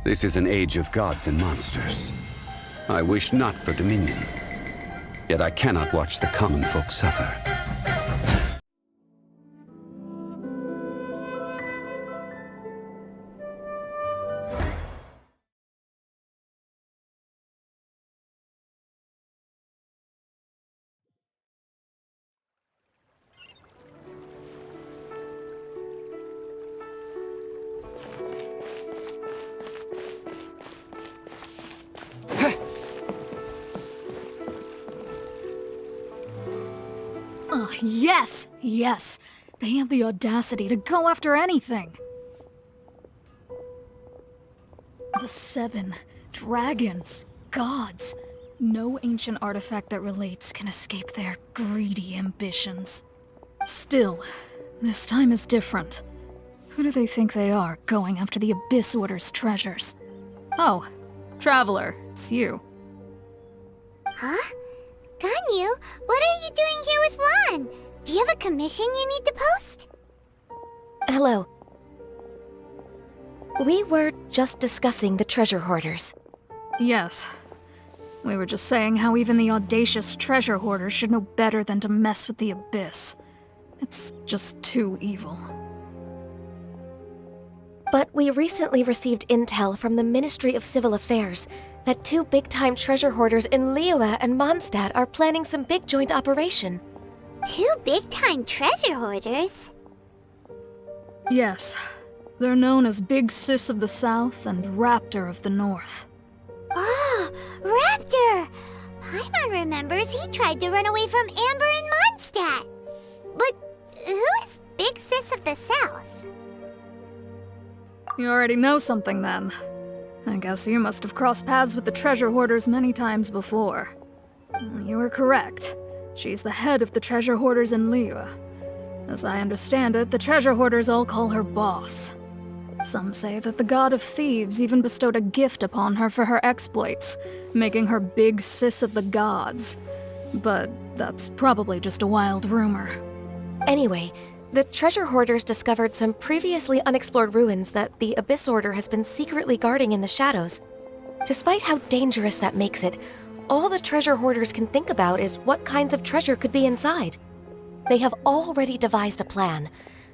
This is an age of gods and monsters. I wish not for dominion. Yet I cannot watch the common folk suffer. Yes! Yes! They have the audacity to go after anything! The 7 dragons, gods. No ancient artifact that relates can escape their greedy ambitions. Still, this time is different. Who do they think they are, going after the Abyss Order's treasures? Oh, Traveler, it's you. Huh? Ganyu, what are you doing here with Lan? Do you have a commission you need to post? Hello. We were just discussing the treasure hoarders. Yes. We were just saying how even the audacious treasure hoarders should know better than to mess with the Abyss. It's just too evil. But we recently received intel from the Ministry of Civil Affairs that 2 big-time treasure hoarders in Liyue and Mondstadt are planning some big joint operation. 2 big-time treasure hoarders? Yes. They're known as Big Sis of the South and Raptor of the North. Oh, Raptor! Paimon remembers he tried to run away from Amber in Mondstadt. But who is Big Sis of the South? You already know something then. I guess you must have crossed paths with the treasure hoarders many times before. You were correct. She's the head of the treasure hoarders in Liyue. As I understand it, the treasure hoarders all call her boss. Some say that the god of thieves even bestowed a gift upon her for her exploits, making her Big Sis of the gods. But that's probably just a wild rumor. Anyway, the treasure hoarders discovered some previously unexplored ruins that the Abyss Order has been secretly guarding in the shadows. Despite how dangerous that makes it, all the treasure hoarders can think about is what kinds of treasure could be inside. They have already devised a plan.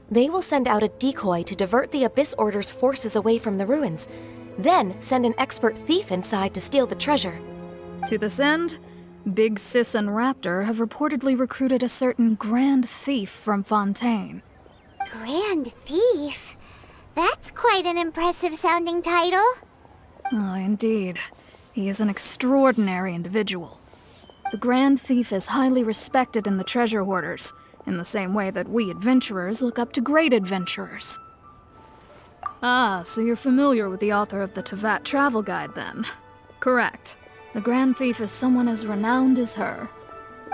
They will send out a decoy to divert the Abyss Order's forces away from the ruins, then send an expert thief inside to steal the treasure. To this end, Big Sis and Raptor have reportedly recruited a certain Grand Thief from Fontaine. Grand Thief? That's quite an impressive sounding title. Oh, indeed. He is an extraordinary individual. The Grand Thief is highly respected in the treasure hoarders, in the same way that we adventurers look up to great adventurers. Ah, so you're familiar with the author of the Tevat Travel Guide, then? Correct. The Grand Thief is someone as renowned as her.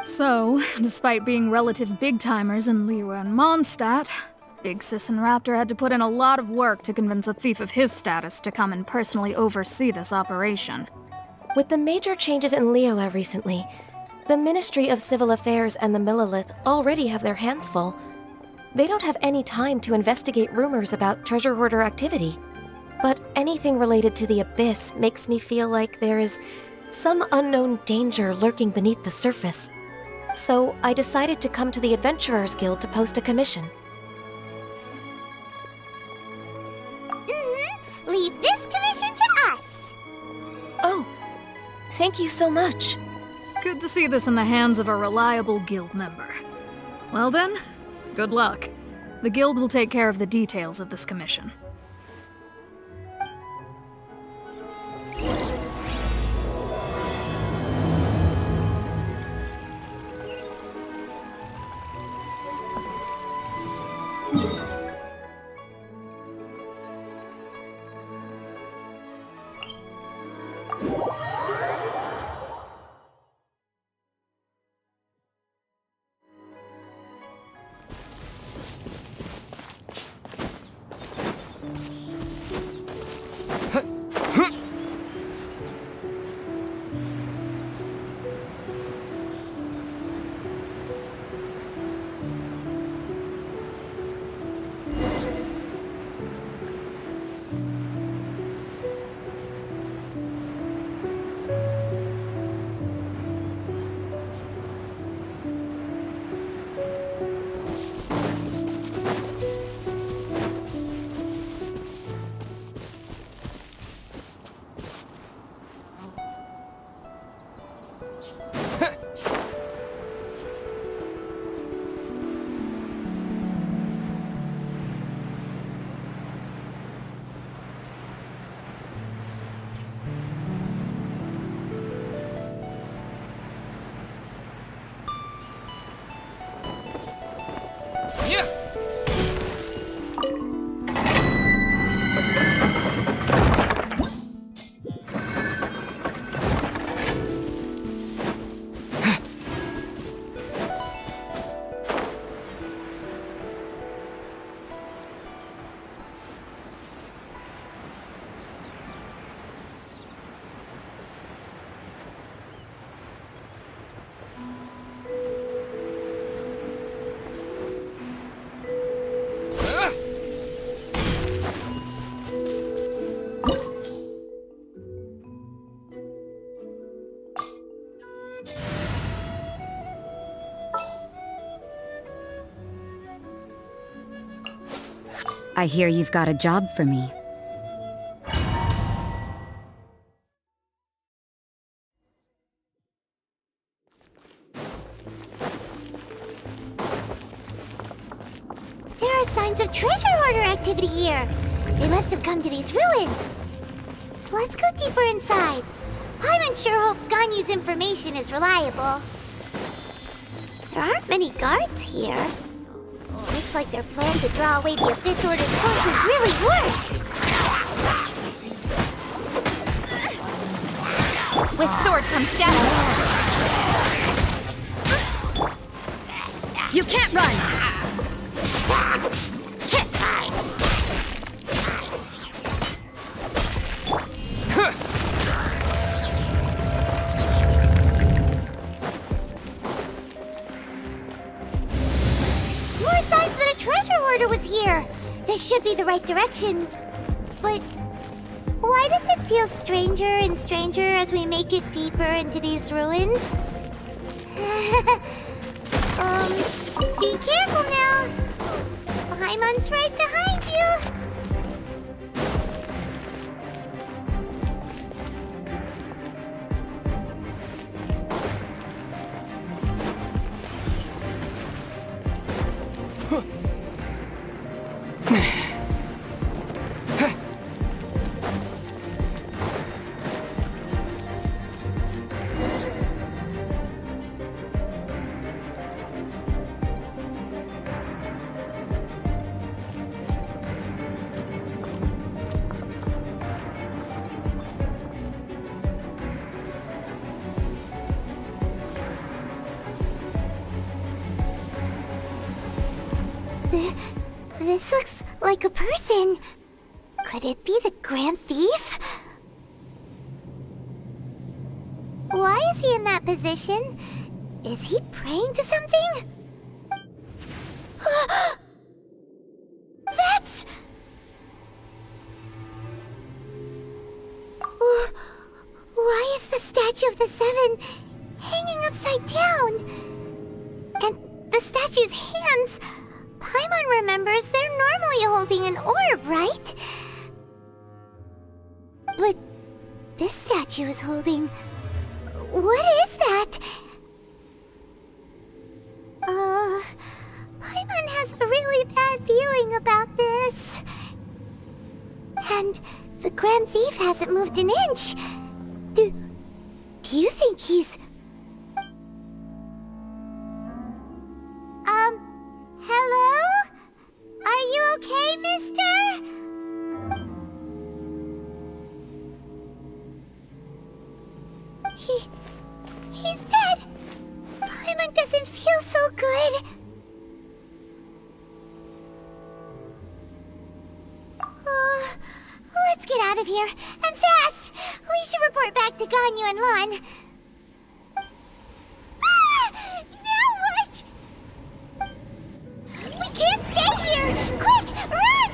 So, despite being relative big-timers in Liyue and Mondstadt, Big Sis and Raptor had to put in a lot of work to convince a thief of his status to come and personally oversee this operation. With the major changes in Liyue recently, the Ministry of Civil Affairs and the Millelith already have their hands full. They don't have any time to investigate rumors about treasure hoarder activity. But anything related to the Abyss makes me feel like there is some unknown danger lurking beneath the surface. So I decided to come to the Adventurers Guild to post a commission. Leave this commission to us. Oh, thank you so much. Good to see this in the hands of a reliable guild member. Well then, good luck. The guild will take care of the details of this commission. I hear you've got a job for me. There are signs of treasure hoarder activity here. They must have come to these ruins. Let's go deeper inside. Paimon sure hopes Ganyu's information is reliable. There aren't many guards here. Looks like their plan to draw away the Abyss Order's forces really worked. With sword comes shadow. You can't run! More signs that a treasure hoarder was here. This should be the right direction. But why does it feel stranger and stranger as we make it deeper into these ruins? Be careful now. Paimon's right behind you. This looks like a person. Could it be the Grand Thief? Why is he in that position? Is he praying to something? That's... Why is the statue of the Seven hanging upside down? And the statue's hands... Paimon remembers they're normally holding an orb, right? But this statue is holding... What is that? Paimon has a really bad feeling about this. And the Grand Thief hasn't moved an inch. Do you think he's... Hello? Are you okay, mister? He's dead. Paimon doesn't feel so good. Let's get out of here, and fast! We should report back to Ganyu and Lon. Now what? We can't stay here! Quick, run!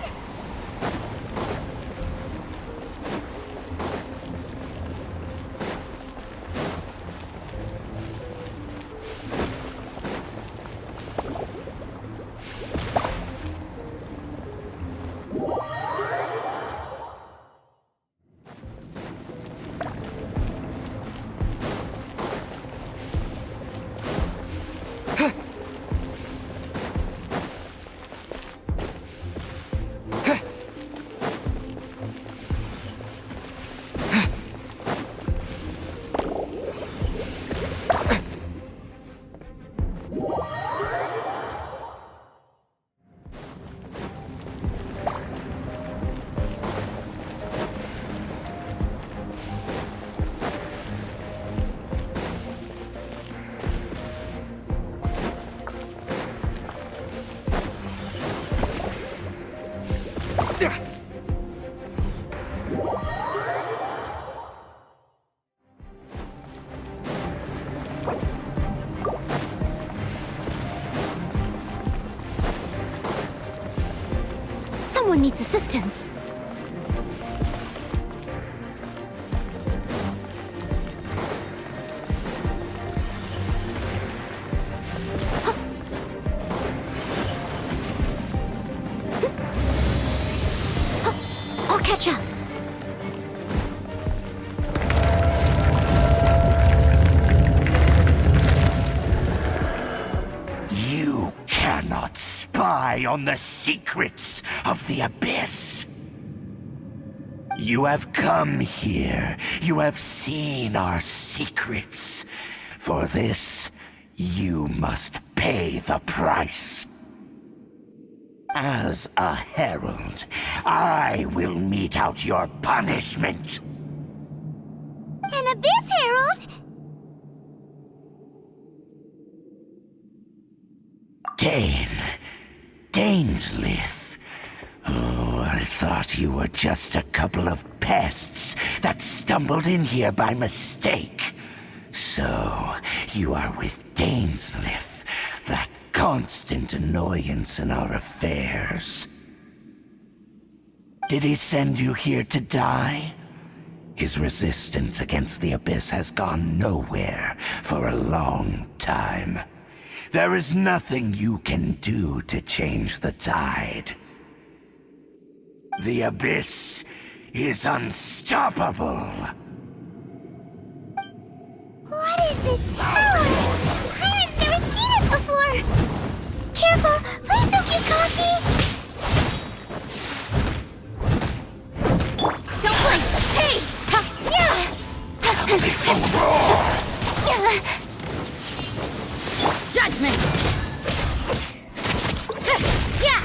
Someone needs assistance. catch up. You cannot spy on the secrets of the Abyss. You have come here. You have seen our secrets. For this, you must pay the price. As a herald, I will mete out your punishment. An Abyss Herald? Dainslith. Oh, I thought you were just a couple of pests that stumbled in here by mistake. So, you are with Dainslith, that constant annoyance in our affairs. Did he send you here to die? His resistance against the Abyss has gone nowhere for a long time. There is nothing you can do to change the tide. The Abyss is unstoppable. What is this power? I've never seen it before! Careful! Please don't get coffee! Don't blink! Hey! Yeah! Judgment! Yeah!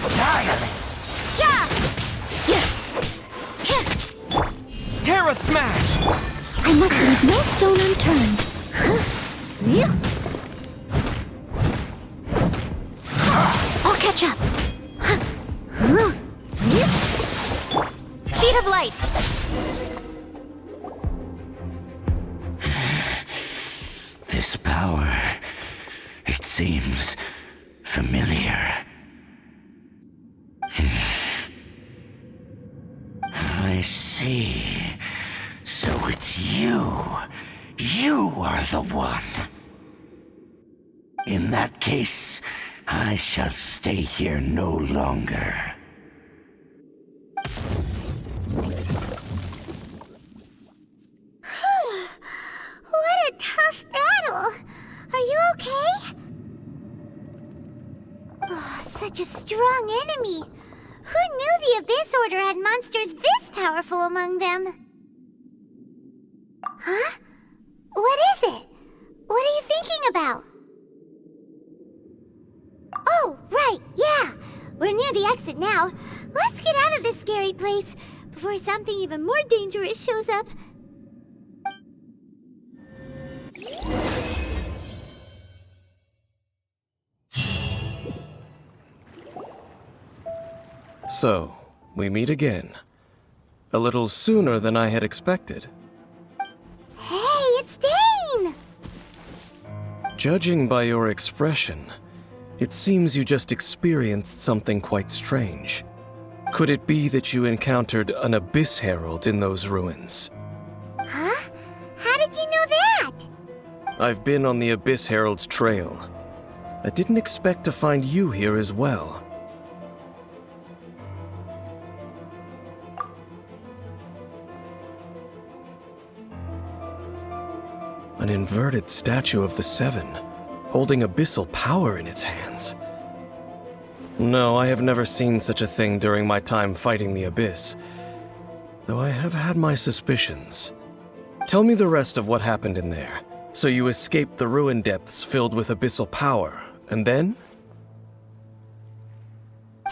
Annihilate! Yeah! Terra Smash! I must leave no stone unturned. I'll catch up. Speed of light. This power, it seems familiar. I see. So it's you. You are the one. In that case, I shall stay here no longer. What a tough battle. Are you okay? Oh, such a strong enemy. Who knew the Abyss Order had monsters this powerful among them? Huh? What is it? What are you thinking about? Oh, right, yeah. We're near the exit now. Let's get out of this scary place before something even more dangerous shows up. So, we meet again. A little sooner than I had expected. Hey, it's Dane! Judging by your expression, it seems you just experienced something quite strange. Could it be that you encountered an Abyss Herald in those ruins? Huh? How did you know that? I've been on the Abyss Herald's trail. I didn't expect to find you here as well. An inverted statue of the Seven, holding abyssal power in its hands. No, I have never seen such a thing during my time fighting the Abyss, though I have had my suspicions. Tell me the rest of what happened in there. So you escaped the ruin depths filled with abyssal power, and then?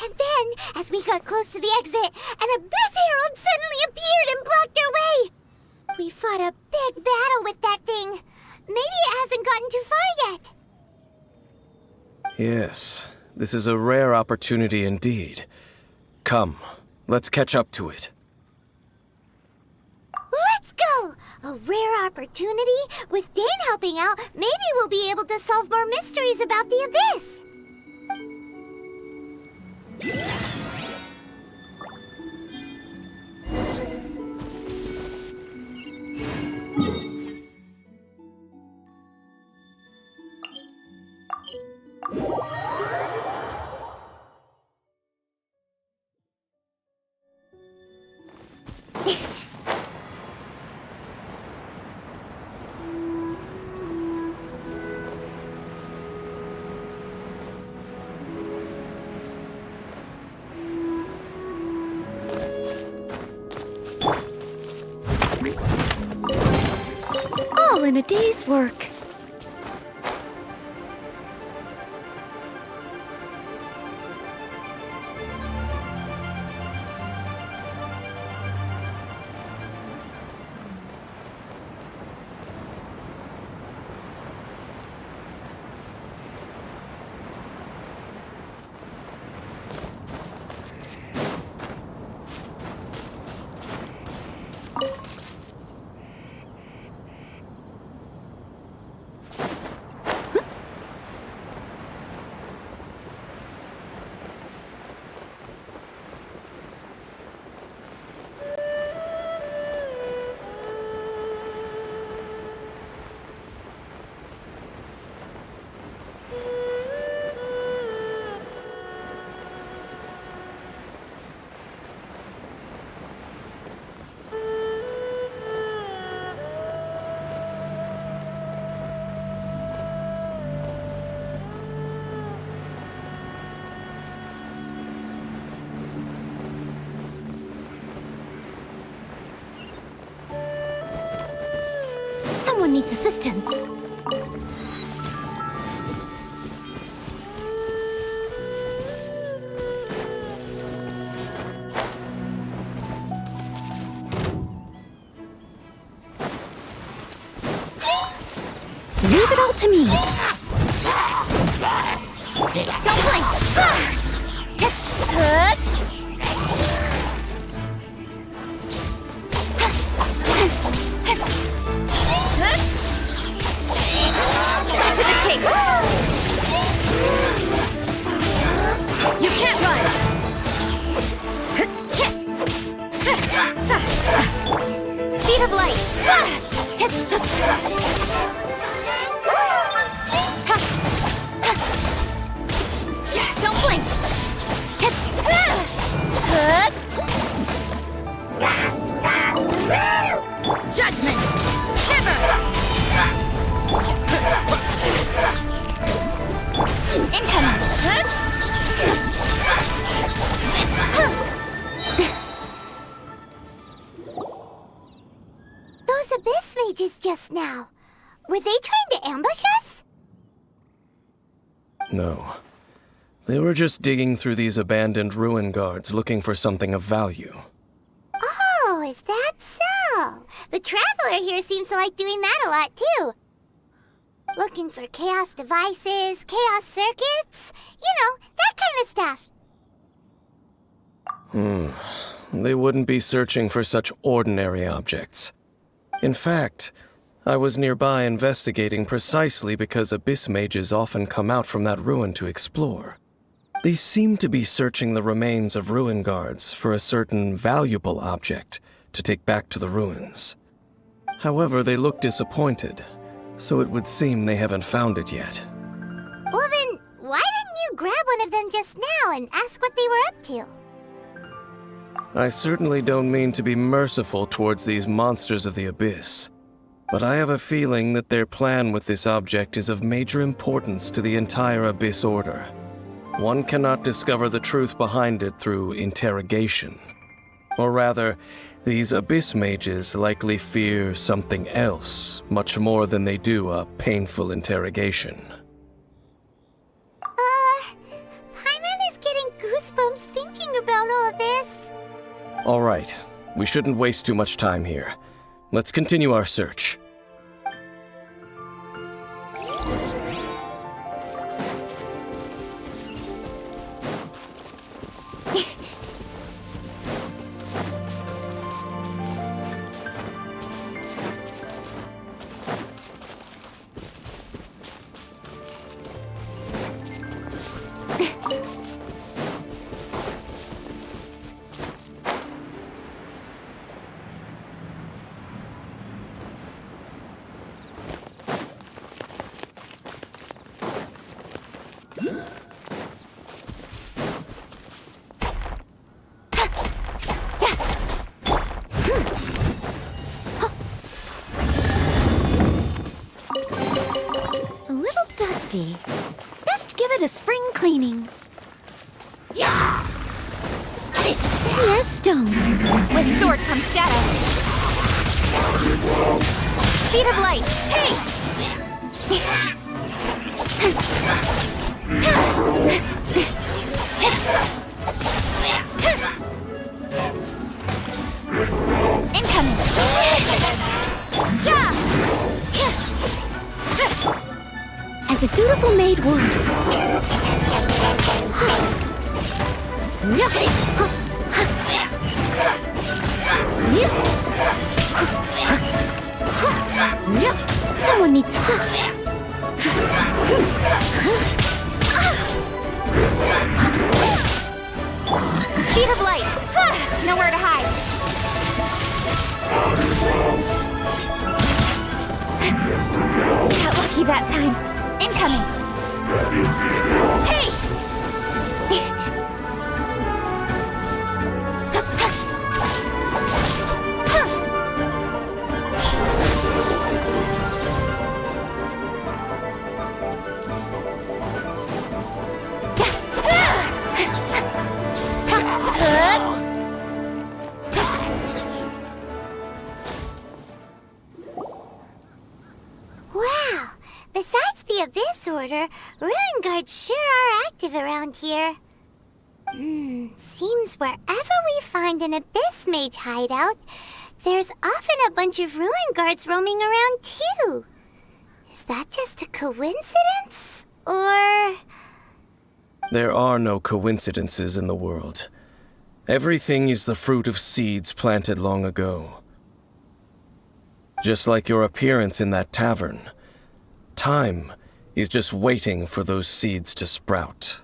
And then, as we got close to the exit, an Abyss Herald suddenly appeared and blocked our way! We fought a big battle with that thing. Maybe it hasn't gotten too far yet. Yes, this is a rare opportunity indeed. Come, let's catch up to it. Let's go! A rare opportunity? With Dane helping out, maybe we'll be able to solve more mysteries about the Abyss. than a day's work. Someone needs assistance. Leave it all to me. Don't blink! To the chase! You can't run! Speed of light! Don't blink! Judgment! Shiver! Incoming! Those Abyss mages just now. Were they trying to ambush us? No. They were just digging through these abandoned ruin guards looking for something of value. Oh, is that so? The Traveler here seems to like doing that a lot, too. Looking for chaos devices, chaos circuits, you know, that kind of stuff. They wouldn't be searching for such ordinary objects. In fact, I was nearby investigating precisely because Abyss mages often come out from that ruin to explore. They seem to be searching the remains of ruin guards for a certain valuable object to take back to the ruins. However, they look disappointed, so it would seem they haven't found it yet. Well then, why didn't you grab one of them just now and ask what they were up to? I certainly don't mean to be merciful towards these monsters of the Abyss, but I have a feeling that their plan with this object is of major importance to the entire Abyss Order. One cannot discover the truth behind it through interrogation. Or rather, these Abyss mages likely fear something else much more than they do a painful interrogation. Paimon is getting goosebumps thinking about all this. All right, we shouldn't waste too much time here. Let's continue our search. A little dusty. Best give it a spring cleaning. Yeah! Steady as stone. With sword comes shadow. Speed of light. Incoming! As a dutiful maid would. Someone needs... Speed of light! Nowhere to hide! Got lucky that time. Incoming! Hey! Wow! Besides the Abyss Order, Ruin Guards sure are active around here. Seems wherever we find an Abyss Mage hideout, there's often a bunch of Ruin Guards roaming around too. Is that just a coincidence? Or... There are no coincidences in the world. Everything is the fruit of seeds planted long ago. Just like your appearance in that tavern, time is just waiting for those seeds to sprout.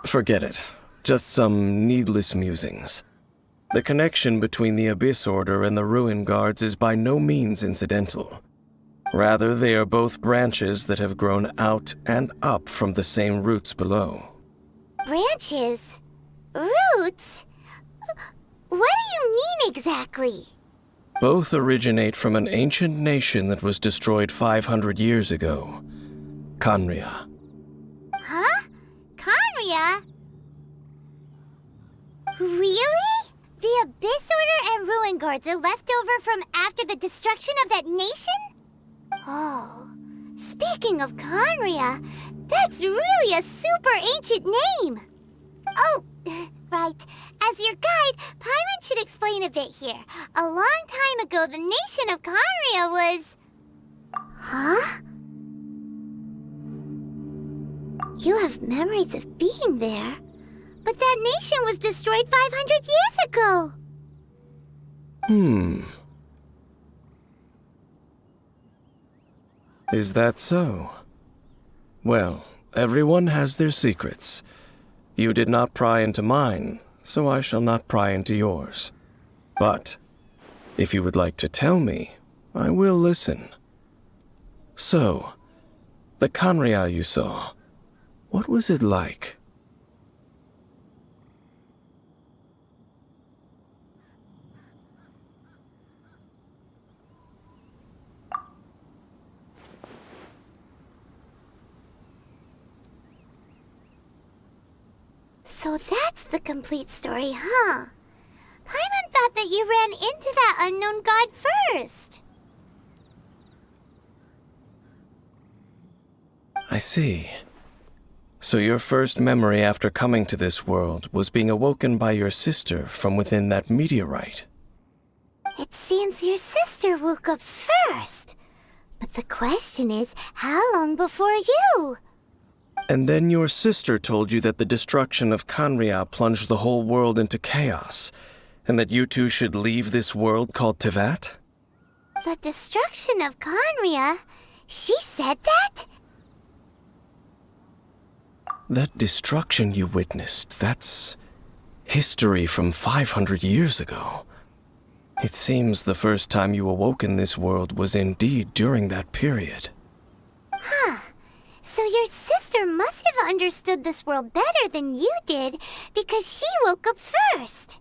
Forget it. Just some needless musings. The connection between the Abyss Order and the Ruin Guards is by no means incidental. Rather, they are both branches that have grown out and up from the same roots below. branches? Roots? What do you mean exactly? Both originate from an ancient nation that was destroyed 500 years ago. Khaenri'ah. Huh? Khaenri'ah? Really? The Abyss Order and Ruin Guards are left over from after the destruction of that nation? Oh, speaking of Khaenri'ah, that's really a super ancient name. Oh, right. As your guide, Paimon should explain a bit here. A long time ago, the nation of Khaenri'ah was... Huh? You have memories of being there. But that nation was destroyed 500 years ago. Is that so? Well, everyone has their secrets. You did not pry into mine, so I shall not pry into yours. But, if you would like to tell me, I will listen. So, the Khaenri'ah you saw, what was it like? So that's the complete story, huh? Paimon thought that you ran into that unknown god first. I see. So your first memory after coming to this world was being awoken by your sister from within that meteorite. It seems your sister woke up first. But the question is, how long before you? And then your sister told you that the destruction of Khaenri'ah plunged the whole world into chaos, and that you two should leave this world called Teyvat? The destruction of Khaenri'ah? She said that? That destruction you witnessed, that's history from 500 years ago. It seems the first time you awoke in this world was indeed during that period. Huh. So your sister must have understood this world better than you did, because she woke up first.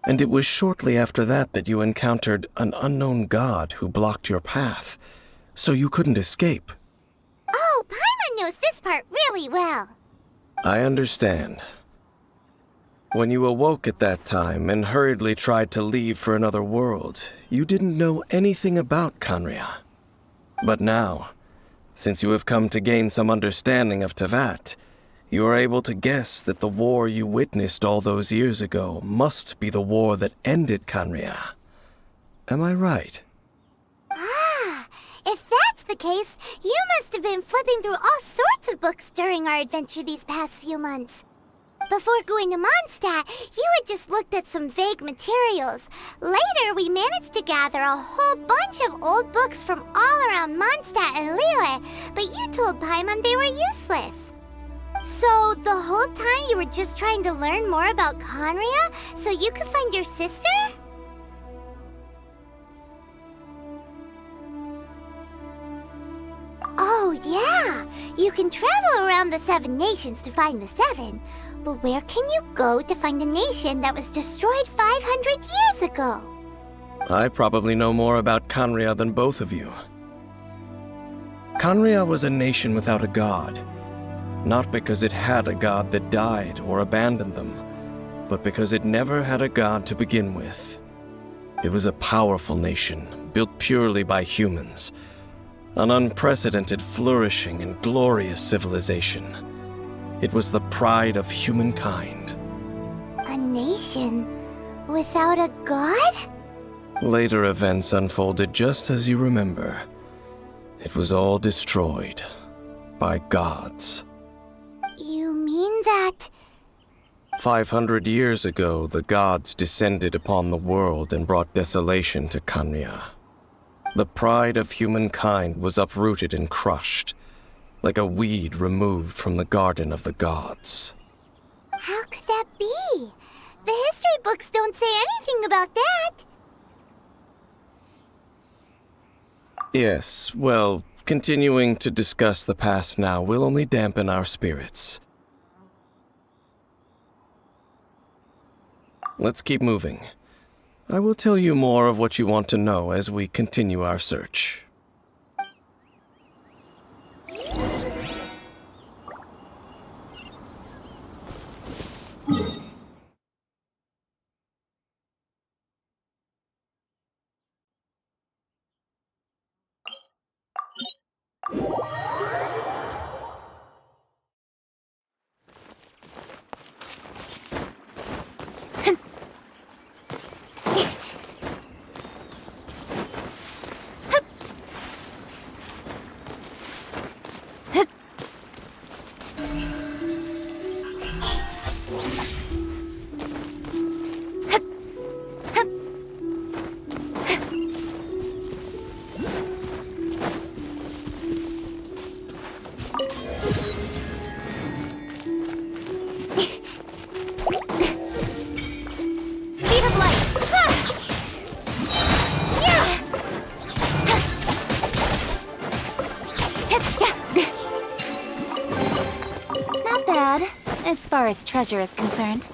And it was shortly after that you encountered an unknown god who blocked your path, so you couldn't escape. Oh, Paimon knows this part really well. I understand. When you awoke at that time and hurriedly tried to leave for another world, you didn't know anything about Khaenri'ah. But now, since you have come to gain some understanding of Teyvat, you are able to guess that the war you witnessed all those years ago must be the war that ended Khaenri'ah. Am I right? Ah, if that's the case, you must have been flipping through all sorts of books during our adventure these past few months. Before going to Mondstadt, you had just looked at some vague materials. Later, we managed to gather a whole bunch of old books from all around Mondstadt and Liyue, but you told Paimon they were useless. So, the whole time you were just trying to learn more about Khaenri'ah so you could find your sister? Oh, yeah! You can travel around the 7 nations to find the 7. But where can you go to find a nation that was destroyed 500 years ago? I probably know more about Khaenri'ah than both of you. Khaenri'ah was a nation without a god. Not because it had a god that died or abandoned them, but because it never had a god to begin with. It was a powerful nation, built purely by humans. An unprecedented, flourishing, and glorious civilization. It was the pride of humankind. A nation without a god? Later events unfolded just as you remember. It was all destroyed by gods. You mean that... 500 years ago, the gods descended upon the world and brought desolation to Khaenri'ah. The pride of humankind was uprooted and crushed, like a weed removed from the garden of the gods. How could that be? The history books don't say anything about that. Yes, well, continuing to discuss the past now will only dampen our spirits. Let's keep moving. I will tell you more of what you want to know as we continue our search. As far as treasure is concerned.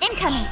Incoming!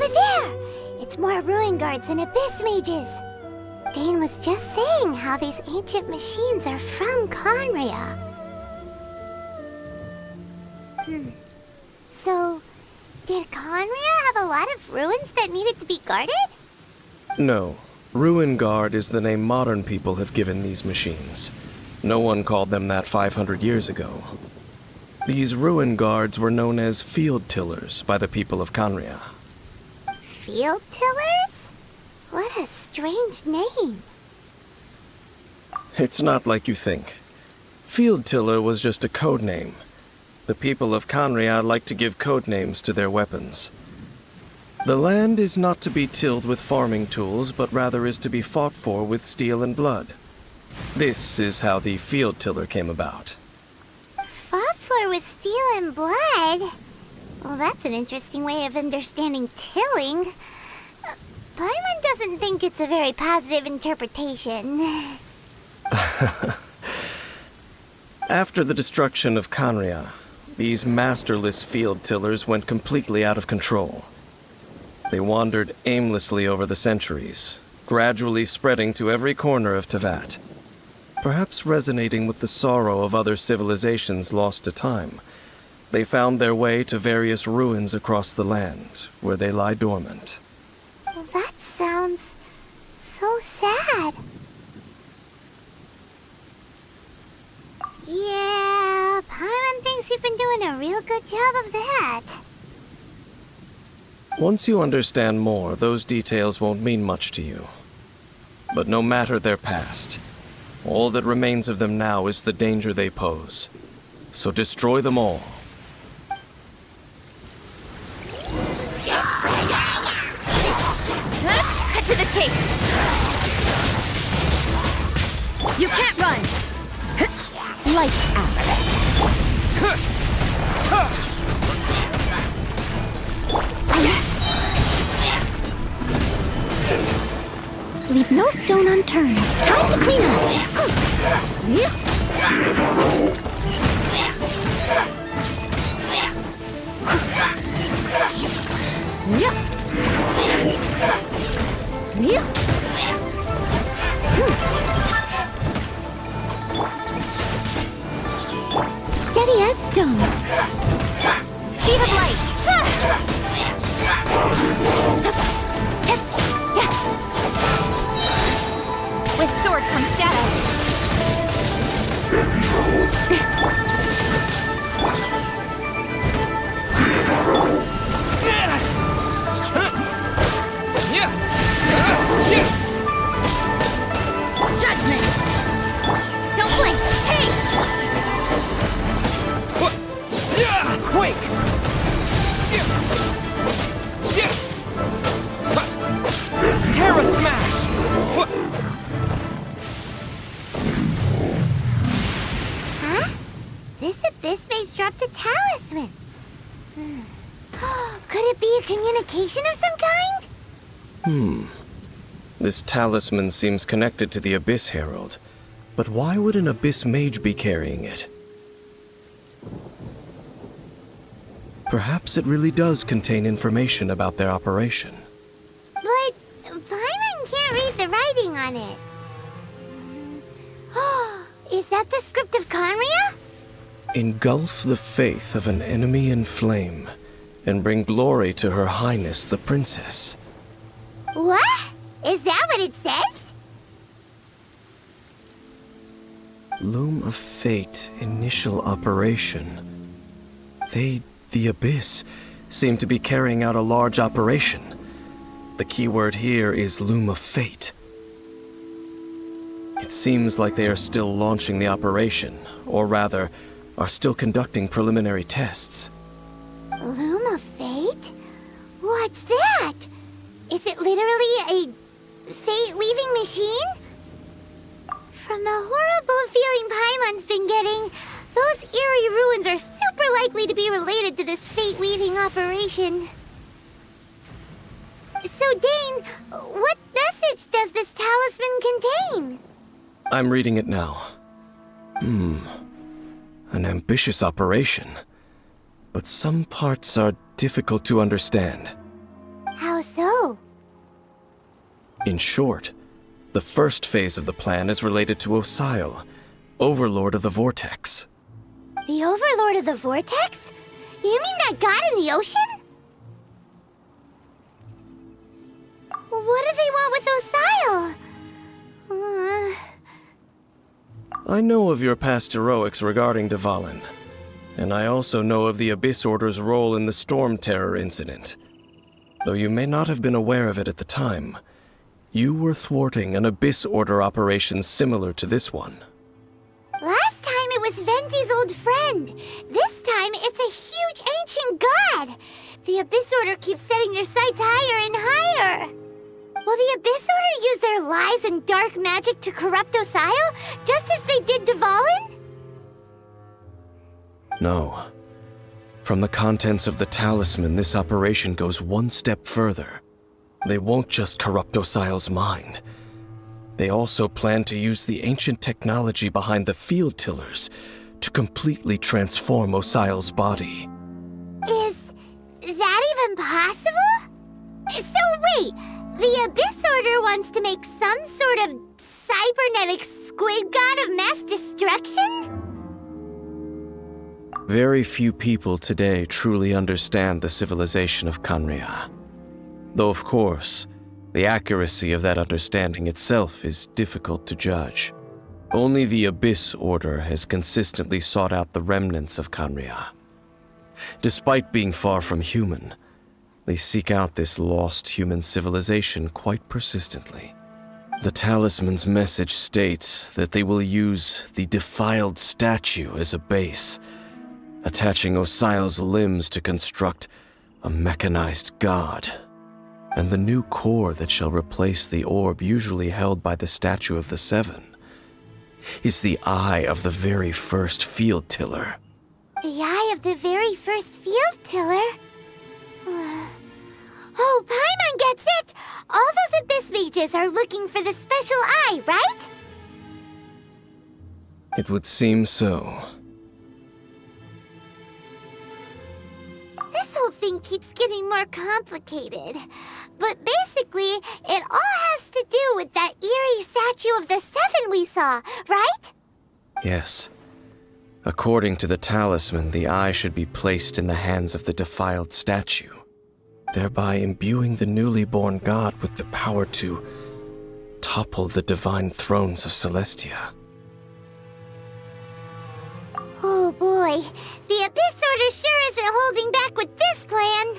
Over there! It's more ruin guards and abyss mages. Dane was just saying how these ancient machines are from Conria. So, did Conria have a lot of ruins that needed to be guarded? No. Ruin Guard is the name modern people have given these machines. No one called them that 500 years ago. These Ruin Guards were known as Field Tillers by the people of Conria. Field Tillers? What a strange name. It's not like you think. Field Tiller was just a code name. The people of Conria like to give code names to their weapons. The land is not to be tilled with farming tools, but rather is to be fought for with steel and blood. This is how the Field Tiller came about. Fought for with steel and blood? Well, that's an interesting way of understanding tilling. Paimon doesn't think it's a very positive interpretation. After the destruction of Conria, these masterless field tillers went completely out of control. They wandered aimlessly over the centuries, gradually spreading to every corner of Teyvat. Perhaps resonating with the sorrow of other civilizations lost to time, they found their way to various ruins across the land, where they lie dormant. That sounds so sad. Yeah, Paimon thinks you've been doing a real good job of that. Once you understand more, those details won't mean much to you. But no matter their past, all that remains of them now is the danger they pose. So destroy them all. Cut to the chase! You can't run! Lights out! Leave no stone unturned. Time to clean up! Steady as stone. Speed of light. With sword comes shadow. Judgment! Don't blink! Hey! Quake! Terra Smash! Huh? This abyss mage dropped a talisman. Could it be a communication of some kind? This talisman seems connected to the Abyss Herald. But why would an Abyss Mage be carrying it? Perhaps it really does contain information about their operation. But Paimon can't read the writing on it. Is that the script of Conria? Engulf the faith of an enemy in flame, and bring glory to Her Highness the Princess. What? Is that what it says? Loom of Fate, initial operation. The Abyss, seem to be carrying out a large operation. The keyword here is Loom of Fate. It seems like they are still launching the operation, or rather, are still conducting preliminary tests. Loom of Fate? What's that? Is it literally a fate-weaving machine? From the horrible feeling Paimon's been getting, those eerie ruins are super likely to be related to this fate-weaving operation. So, Dane, what message does this talisman contain? I'm reading it now. An ambitious operation. But some parts are difficult to understand. How In short, the first phase of the plan is related to Osile, Overlord of the Vortex. The Overlord of the Vortex? You mean that god in the ocean? What do they want with Osile? I know of your past heroics regarding Dvalin, and I also know of the Abyss Order's role in the Storm Terror incident. Though you may not have been aware of it at the time, you were thwarting an Abyss Order operation similar to this one. Last time it was Vendi's old friend. This time it's a huge ancient god. The Abyss Order keeps setting their sights higher and higher. Will the Abyss Order use their lies and dark magic to corrupt Osile, just as they did Dvalin? No. From the contents of the talisman, this operation goes one step further. They won't just corrupt Osile's mind. They also plan to use the ancient technology behind the field tillers to completely transform Osile's body. Is that even possible? So wait, the Abyss Order wants to make some sort of cybernetic squid god of mass destruction? Very few people today truly understand the civilization of Khaenri'ah. Though of course, the accuracy of that understanding itself is difficult to judge. Only the Abyss Order has consistently sought out the remnants of Khaenri'ah. Despite being far from human, they seek out this lost human civilization quite persistently. The talisman's message states that they will use the defiled statue as a base, attaching Osile's limbs to construct a mechanized god. And the new core that shall replace the orb usually held by the Statue of the Seven is the eye of the very first field tiller. The eye of the very first field tiller? Oh, Paimon gets it! All those Abyss mages are looking for the special eye, right? It would seem so. This whole thing keeps getting more complicated. But basically, it all has to do with that eerie statue of the Seven we saw, right? Yes. According to the talisman, the eye should be placed in the hands of the defiled statue, thereby imbuing the newly born god with the power to topple the divine thrones of Celestia. Oh boy, the Abyss Order sure isn't holding back with this plan.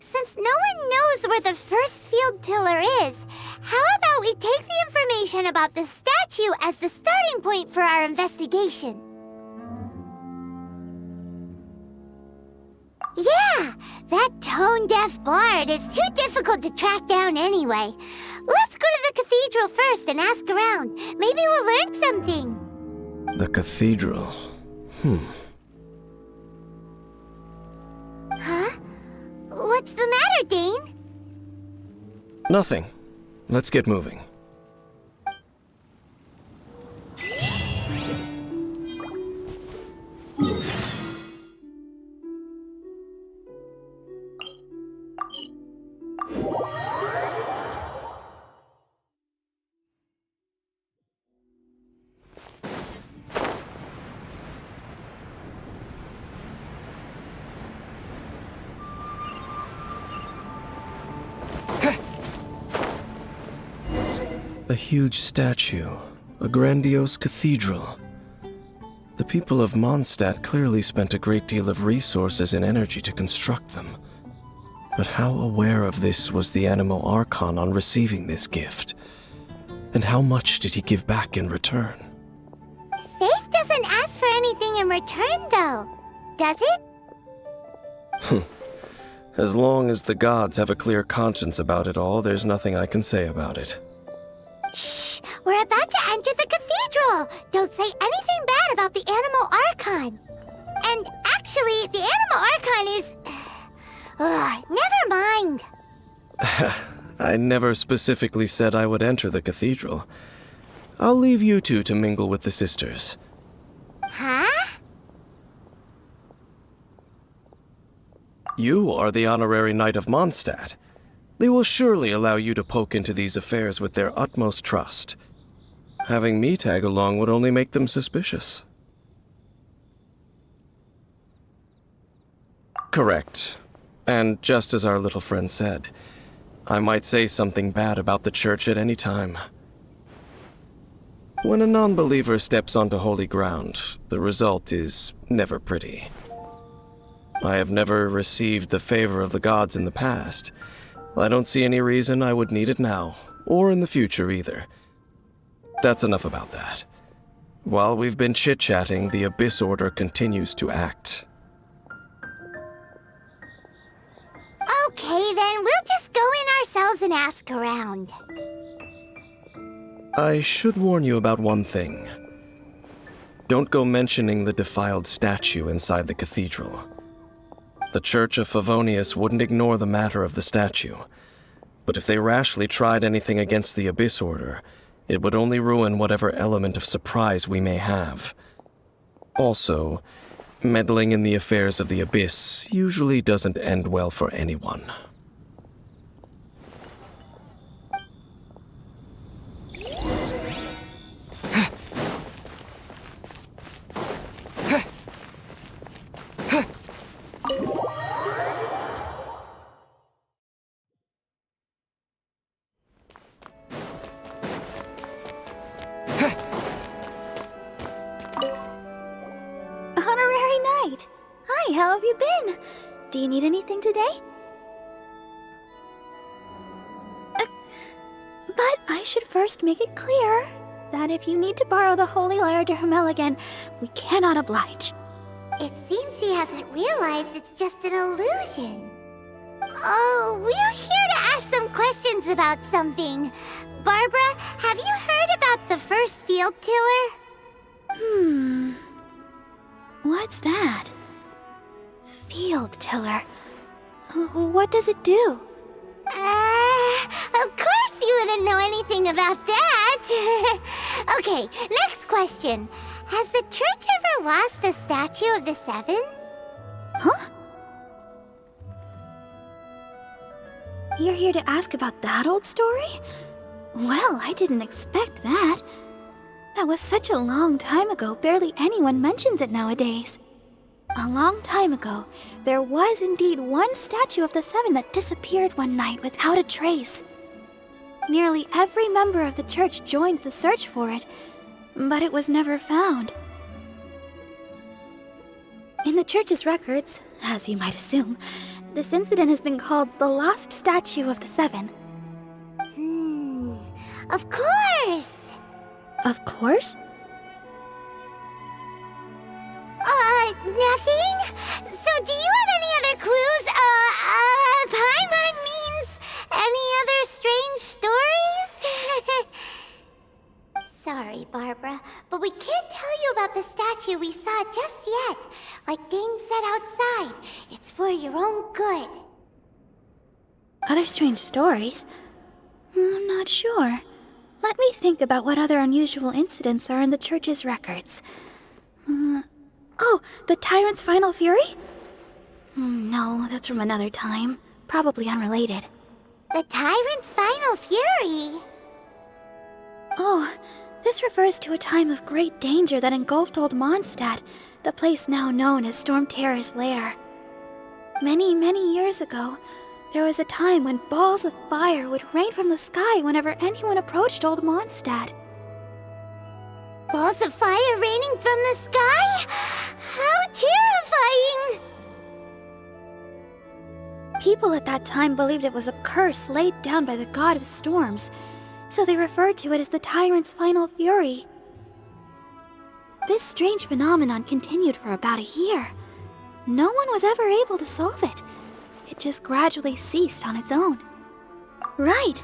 Since no one knows where the first field tiller is, how about we take the information about the statue as the starting point for our investigation? Yeah, that tone-deaf bard is too difficult to track down anyway. Let's go to the cathedral first and ask around. Maybe we'll learn something. The cathedral? Huh? What's the matter, Dane? Nothing. Let's get moving. A huge statue, a grandiose cathedral. The people of Mondstadt clearly spent a great deal of resources and energy to construct them. But how aware of this was the Animo Archon on receiving this gift? And how much did he give back in return? Faith doesn't ask for anything in return, though, does it? As long as the gods have a clear conscience about it all, there's nothing I can say about it. Shh! We're about to enter the cathedral! Don't say anything bad about the Animo Archon! And actually, the Animo Archon is... never mind! I never specifically said I would enter the cathedral. I'll leave you two to mingle with the sisters. Huh? You are the honorary Knight of Mondstadt. They will surely allow you to poke into these affairs with their utmost trust. Having me tag along would only make them suspicious. Correct. And just as our little friend said, I might say something bad about the church at any time. When a non-believer steps onto holy ground, the result is never pretty. I have never received the favor of the gods in the past. I don't see any reason I would need it now, or in the future either. That's enough about that. While we've been chit-chatting, the Abyss Order continues to act. Okay, then we'll just go in ourselves and ask around. I should warn you about one thing. Don't go mentioning the defiled statue inside the cathedral. The Church of Favonius wouldn't ignore the matter of the statue, but if they rashly tried anything against the Abyss Order, it would only ruin whatever element of surprise we may have. Also, meddling in the affairs of the Abyss usually doesn't end well for anyone. Honorary Knight! Hi, how have you been? Do you need anything today? But I should first make it clear that if you need to borrow the Holy Lyre to Hermel again, we cannot oblige. It seems she hasn't realized it's just an illusion. Oh, we're here to ask some questions about something. Barbara, have you heard about the first field tiller? What's that? Field tiller. What does it do? Of course you wouldn't know anything about that. Okay, next question. Has the church ever lost a statue of the Seven? Huh? You're here to ask about that old story? Well, I didn't expect that. That was such a long time ago, barely anyone mentions it nowadays. A long time ago, there was indeed one statue of the Seven that disappeared one night without a trace. Nearly every member of the church joined the search for it, but it was never found. In the church's records, as you might assume, this incident has been called the Lost Statue of the Seven. Of course! Of course? Nothing? So do you have any other clues? Paimon means any other strange stories? Sorry, Barbara, but we can't tell you about the statue we saw just yet. Like Dane said outside, it's for your own good. Other strange stories? I'm not sure. Let me think about what other unusual incidents are in the church's records. Oh, the Tyrant's Final Fury? No, that's from another time. Probably unrelated. The Tyrant's Final Fury? Oh, this refers to a time of great danger that engulfed Old Mondstadt, the place now known as Storm Terror's lair. Many, many years ago, there was a time when balls of fire would rain from the sky whenever anyone approached Old Mondstadt. Balls of fire raining from the sky? How terrifying! People at that time believed it was a curse laid down by the god of storms, so they referred to it as the Tyrant's Final Fury. This strange phenomenon continued for about a year. No one was ever able to solve it. It just gradually ceased on its own. Right!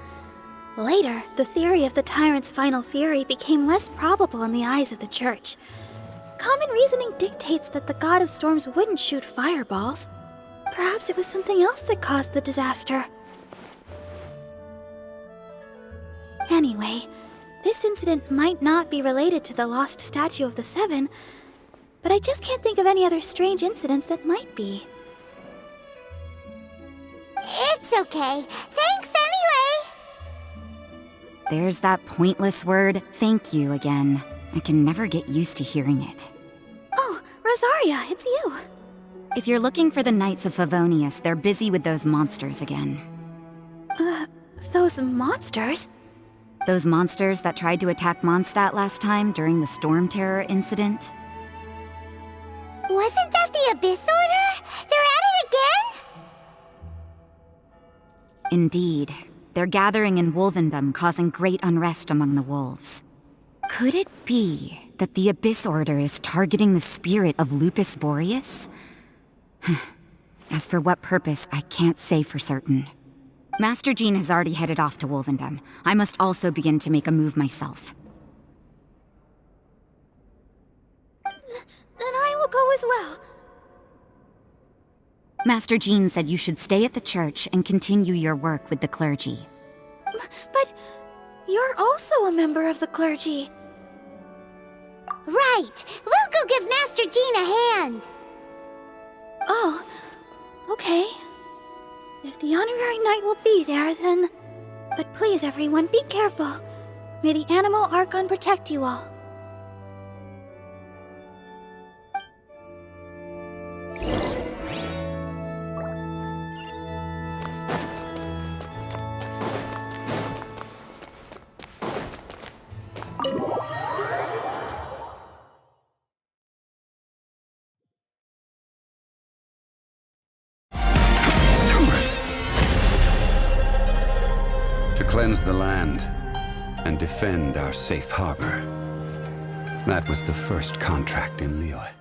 Later, the theory of the Tyrant's Final Fury became less probable in the eyes of the church. Common reasoning dictates that the god of storms wouldn't shoot fireballs. Perhaps it was something else that caused the disaster. Anyway, this incident might not be related to the lost statue of the Seven, but I just can't think of any other strange incidents that might be. It's okay. Thanks anyway. There's that pointless word, thank you, again. I can never get used to hearing it. Oh, Rosaria, it's you. If you're looking for the Knights of Favonius, they're busy with those monsters again. Those monsters? Those monsters that tried to attack Mondstadt last time during the Storm Terror incident? Wasn't that the Abyss Order? They're at it again? Indeed. They're gathering in Wolvendom, causing great unrest among the wolves. Could it be that the Abyss Order is targeting the spirit of Lupus Boreas? As for what purpose, I can't say for certain. Master Jean has already headed off to Wolvendom. I must also begin to make a move myself. Then I will go as well. Master Jean said you should stay at the church and continue your work with the clergy. But you're also a member of the clergy. Right. We'll go give Master Jean a hand. Oh, okay. If the honorary knight will be there, then... But please, everyone, be careful. May the Animal Archon protect you all. To cleanse the land and defend our safe harbor. That was the first contract in Liyue.